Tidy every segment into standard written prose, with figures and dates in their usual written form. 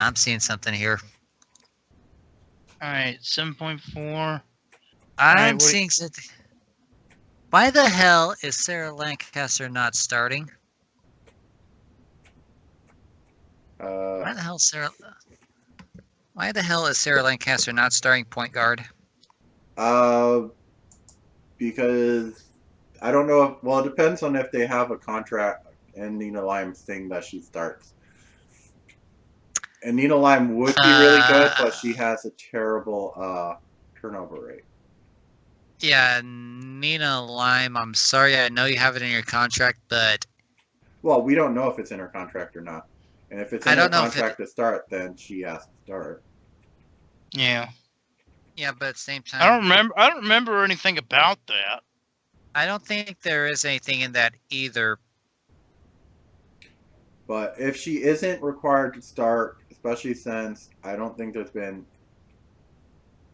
I'm seeing something here. Alright, 7.4. I'm seeing something. Why the hell is Sarah Lancaster not starting? Why the hell is Sarah Lancaster not starting point guard? Because I don't know if, well, it depends on if they have a contract and Nina Lime's thing that she starts. And Nina Lime would be really good, but she has a terrible turnover rate. Yeah, Nina Lime, I'm sorry, I know you have it in your contract, but... Well, we don't know if it's in her contract or not. And if it's in her contract to start, then she has to start. Yeah. Yeah, but at the same time... I don't remember anything about that. I don't think there is anything in that either. But if she isn't required to start, especially since I don't think there's been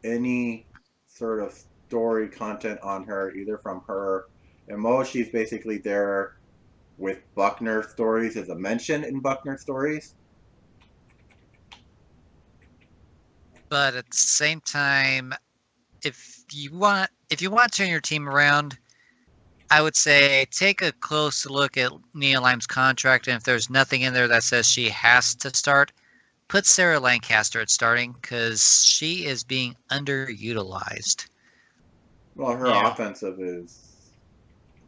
any sort of story content on her, either from her, and most she's basically there with Buckner stories as a mention in Buckner stories. But at the same time, if you want to turn your team around, I would say take a close look at Nina Lime's contract, and if there's nothing in there that says she has to start, put Sarah Lancaster at starting, because she is being underutilized. Well, her offensive is,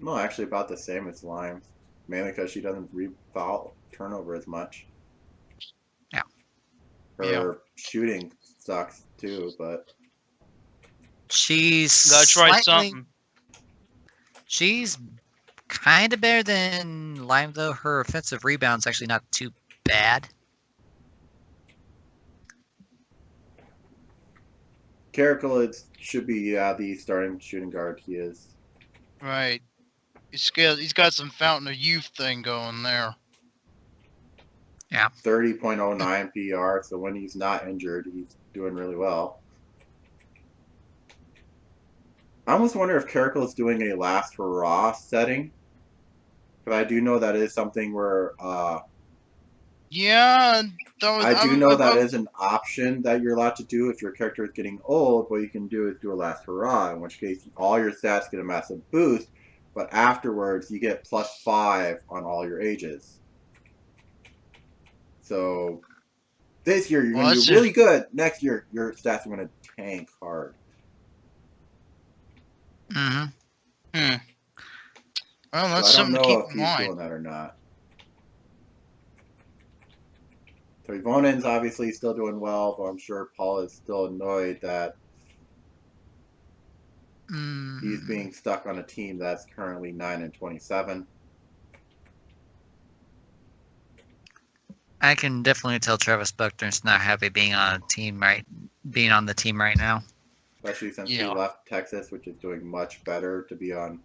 well, actually about the same as Lime's, mainly because she doesn't foul turnover as much. Yeah. Her shooting sucks too, but she's gotta try something. She's kind of better than Lime, though. Her offensive rebound's actually not too bad. Carrickle should be the starting shooting guard. He is. Right. He's got some Fountain of Youth thing going there. Yeah. 30.09 PR, so when he's not injured, he's doing really well. I almost wonder if Carrickle is doing a last hurrah setting. But I do know that is something where... yeah, I do know that is an option that you're allowed to do if your character is getting old. What you can do is do a last hurrah, in which case all your stats get a massive boost, but afterwards you get +5 on all your ages. So this year you're going to do really good. Next year your stats are going to tank hard. Well, that's something to keep in mind. I don't know if he's doing that or not. So Ivonen's obviously still doing well, but I'm sure Paul is still annoyed that he's being stuck on a team that's currently 9-27. I can definitely tell Travis Buckner's not happy being on the team right now. Especially since he left Texas, which is doing much better to be on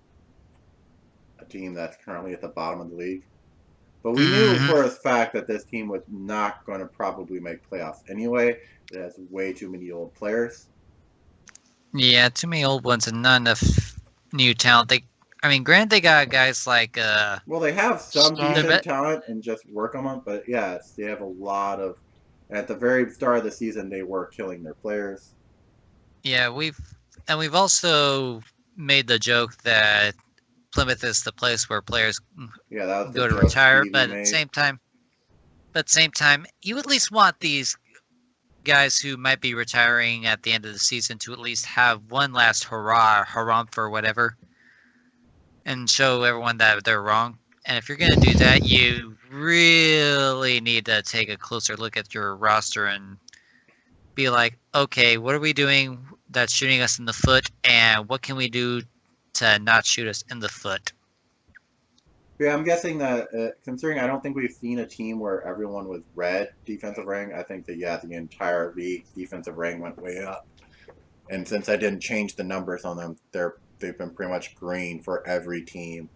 a team that's currently at the bottom of the league. But we knew for a fact that this team was not going to probably make playoffs anyway. It has way too many old players. Yeah, too many old ones and not enough new talent. Granted, they got guys like... well, they have some decent talent and just work on them. But yes, they have a lot of... At the very start of the season, they were killing their players. Yeah, we've also made the joke that Plymouth is the place where players go to retire, but at the same time, you at least want these guys who might be retiring at the end of the season to at least have one last harumph or whatever, and show everyone that they're wrong. And if you're going to do that, you really need to take a closer look at your roster and be like, okay, what are we doing that's shooting us in the foot, and what can we do to not shoot us in the foot? Yeah, I'm guessing that, considering I don't think we've seen a team where everyone was red defensive rating, I think that, the entire league's defensive rating went way up. And since I didn't change the numbers on them, they've been pretty much green for every team.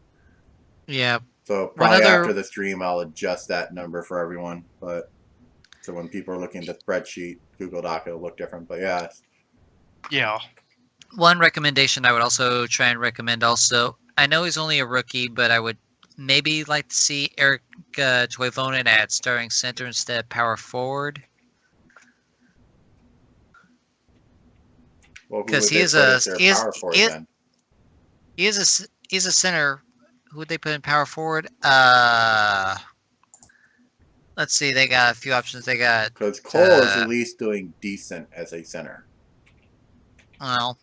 Yeah. So probably after the stream, I'll adjust that number for everyone. But so when people are looking at the spreadsheet, Google Doc, it'll look different. But yeah. Yeah. One recommendation I would also try and recommend also, I know he's only a rookie, but I would maybe like to see Eric Toivonen at starting center instead of power forward. Because he's a center. Who would they put in power forward? Let's see. They got a few options. They got because Cole is at least doing decent as a center. Well,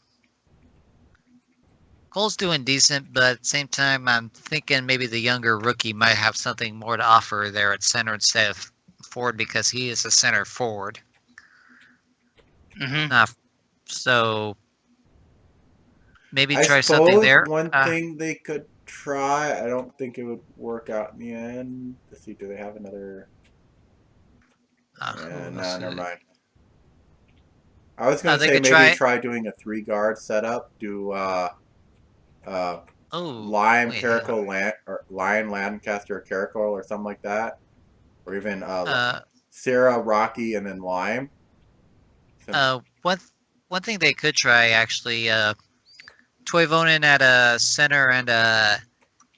Cole's doing decent, but at the same time, I'm thinking maybe the younger rookie might have something more to offer there at center instead of forward because he is a center forward. So maybe try something there. One thing they could try. I don't think it would work out in the end. Let's see. Do they have another? No, never mind. I was going to say maybe try doing a 3-guard setup. Do Lion, Lancaster, Caracol, or something like that, or even Sarah, Rocky, and then Lime. One thing they could try actually, Toivonen at a center and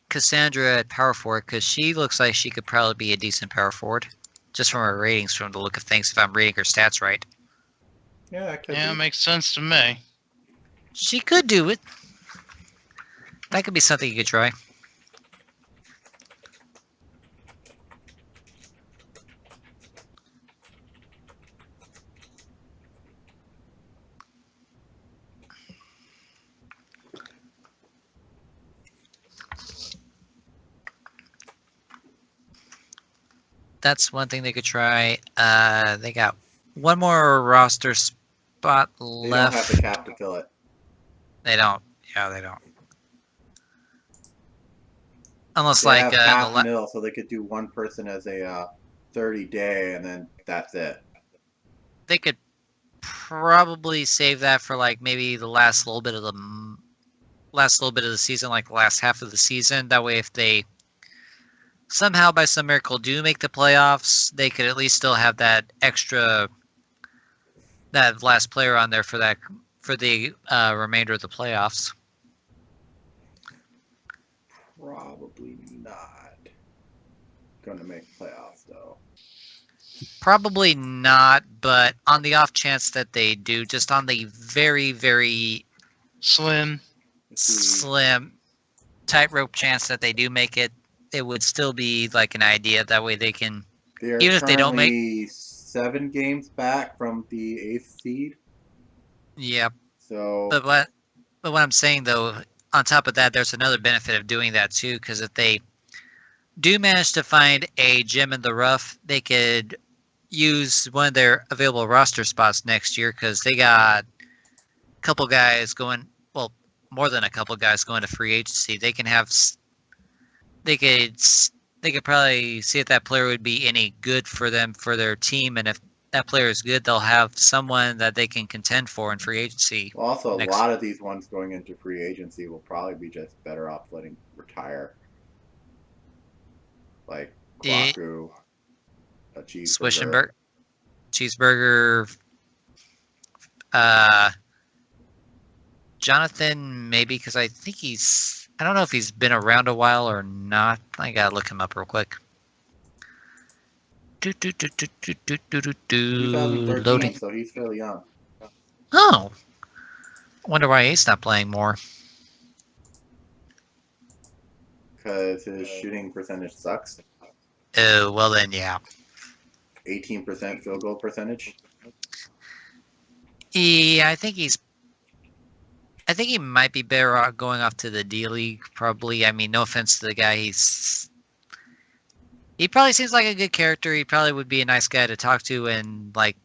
Cassandra at power forward, because she looks like she could probably be a decent power forward, just from her ratings, from the look of things. If I'm reading her stats right. Yeah, it makes sense to me. She could do it. That could be something you could try. That's one thing they could try. They got one more roster spot left. They don't have the cap to fill it. They don't. Yeah, they don't. Unless they have half mil, so they could do one person as a 30-day, and then that's it. They could probably save that for like maybe the last little bit of the season, like the last half of the season. That way, if they somehow by some miracle do make the playoffs, they could at least still have that last player on there for the remainder of the playoffs. Probably not going to make playoffs, though. Probably not, but on the off chance that they do, just on the very, very slim tightrope chance that they do make it, it would still be like an idea. That way they can, even if they don't make 7 games back from the 8th seed. Yep. So, but what I'm saying though, on top of that, there's another benefit of doing that too, because if they do manage to find a gem in the rough, they could use one of their available roster spots next year, because they got a couple guys going, well, more than a couple guys going to free agency. They can have, they could probably see if that player would be any good for them, for their team, and if that player is good, they'll have someone that they can contend for in free agency. Well, also, a lot of these ones going into free agency will probably be just better off letting retire. Like Kwaku, a Cheeseburger, Jonathan, maybe, because I think I don't know if he's been around a while or not. I gotta look him up real quick. 2013, loading. So he's fairly young. Oh. Wonder why he's not playing more. Because his shooting percentage sucks. Oh, well then, yeah. 18% field goal percentage. Yeah, I think he might be better off going off to the D League, probably. I mean, no offense to the guy, he probably seems like a good character. He probably would be a nice guy to talk to in, like,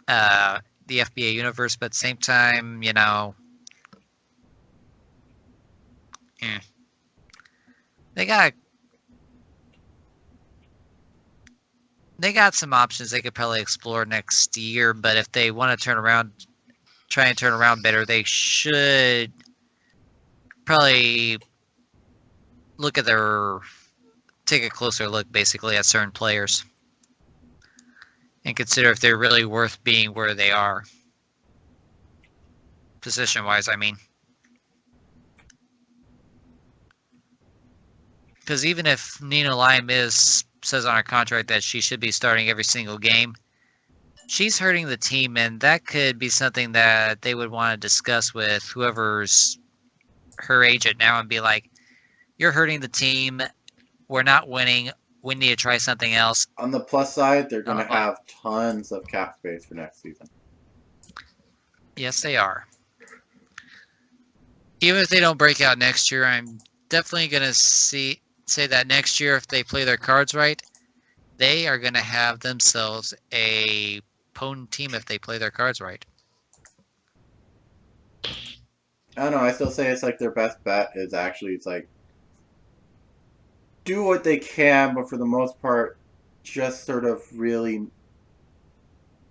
the FBA universe, but at the same time, you know, they got some options they could probably explore next year, but if they want to try and turn around better, they should probably take a closer look, basically, at certain players and consider if they're really worth being where they are. Position-wise, I mean. Because even if Nina Lime says on her contract that she should be starting every single game, she's hurting the team, and that could be something that they would want to discuss with whoever's her agent now and be like, you're hurting the team. We're not winning. We need to try something else. On the plus side, they're going to have tons of cap space for next season. Yes, they are. Even if they don't break out next year, I'm definitely going to say that next year, if they play their cards right, they are going to have themselves a potent team if they play their cards right. I don't know. I still say it's like their best bet is actually, it's like, do what they can, but for the most part, just sort of really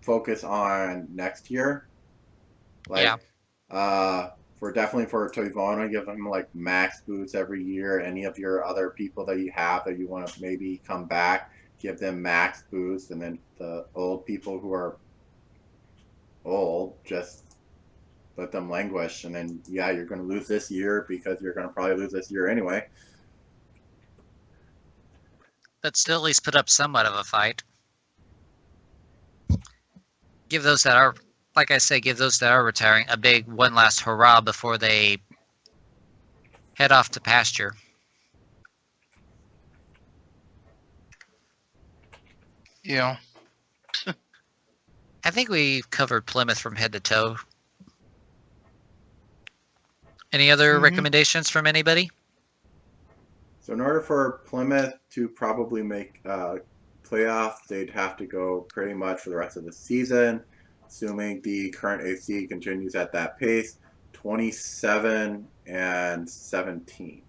focus on next year. Like, yeah. Definitely for Toivona, give them like max boosts every year. Any of your other people that you have that you want to maybe come back, give them max boosts. And then the old people who are old, just let them languish. And then, yeah, you're going to lose this year because you're going to probably lose this year anyway. But still at least put up somewhat of a fight. Give those that are, like I say, give those that are retiring a big one last hurrah before they head off to pasture. Yeah. I think we've covered Plymouth from head to toe. Any other recommendations from anybody? So in order for Plymouth to probably make playoffs, they'd have to go pretty much for the rest of the season, assuming the current AC continues at that pace, 27-17.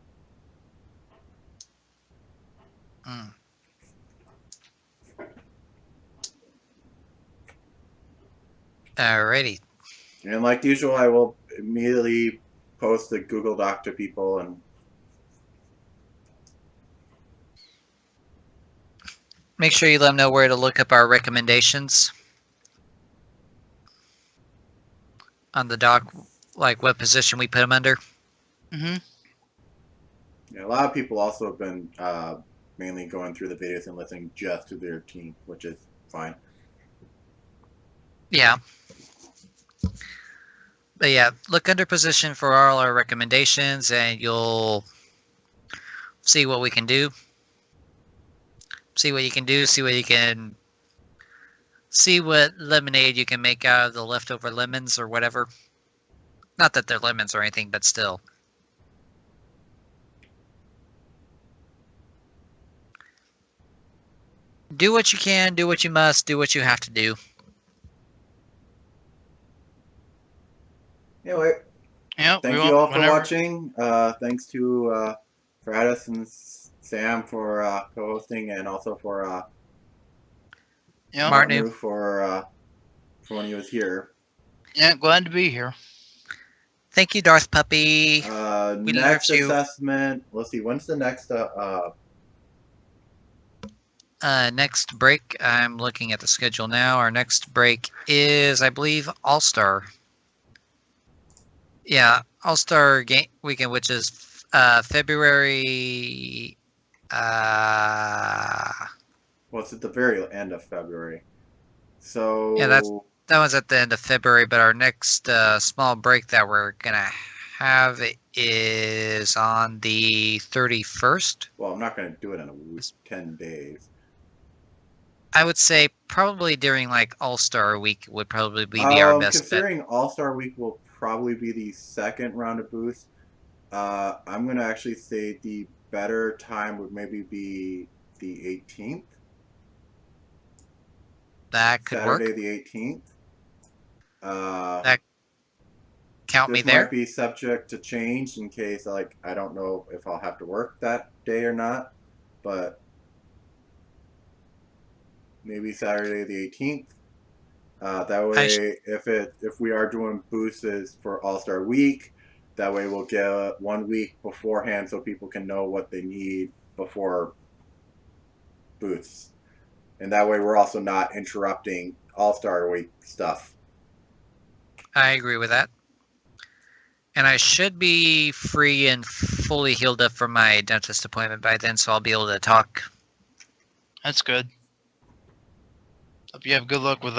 Alrighty. And like usual, I will immediately post the Google Doc to people and make sure you let them know where to look up our recommendations on the doc, like what position we put them under. Yeah, a lot of people also have been mainly going through the videos and listening just to their team, which is fine. Yeah. But yeah, look under position for all our recommendations and you'll see what we can do. See what you can do, see what lemonade you can make out of the leftover lemons or whatever. Not that they're lemons or anything, but still. Do what you can, do what you must, do what you have to do. Anyway, yeah, thank you all for watching. Thanks to Fradis and Sam for co-hosting, and also for Martin for when he was here. Yeah, glad to be here. Thank you, Darth Puppy. We next assessment. Let's see. When's the next? Next break. I'm looking at the schedule now. Our next break is, I believe, All-Star. Yeah, All-Star game weekend, which is February. Well, it's at the very end of February. So yeah, that one's at the end of February. But our next small break that we're gonna have is on the 31st. Well, I'm not gonna do it in a week, 10 days. I would say probably during like All-Star Week would probably be our best considering bet. All-Star Week will probably be the second round of boosts. I'm going to actually say the better time would maybe be the 18th. That could work. Saturday the 18th. That count me there. This might be subject to change in case, like, I don't know if I'll have to work that day or not, but maybe Saturday the 18th. That way, if we are doing boosts for All-Star Week, that way we'll get 1 week beforehand so people can know what they need before boosts. And that way we're also not interrupting All-Star Week stuff. I agree with that. And I should be free and fully healed up from my dentist appointment by then, so I'll be able to talk. That's good. Hope you have good luck with that.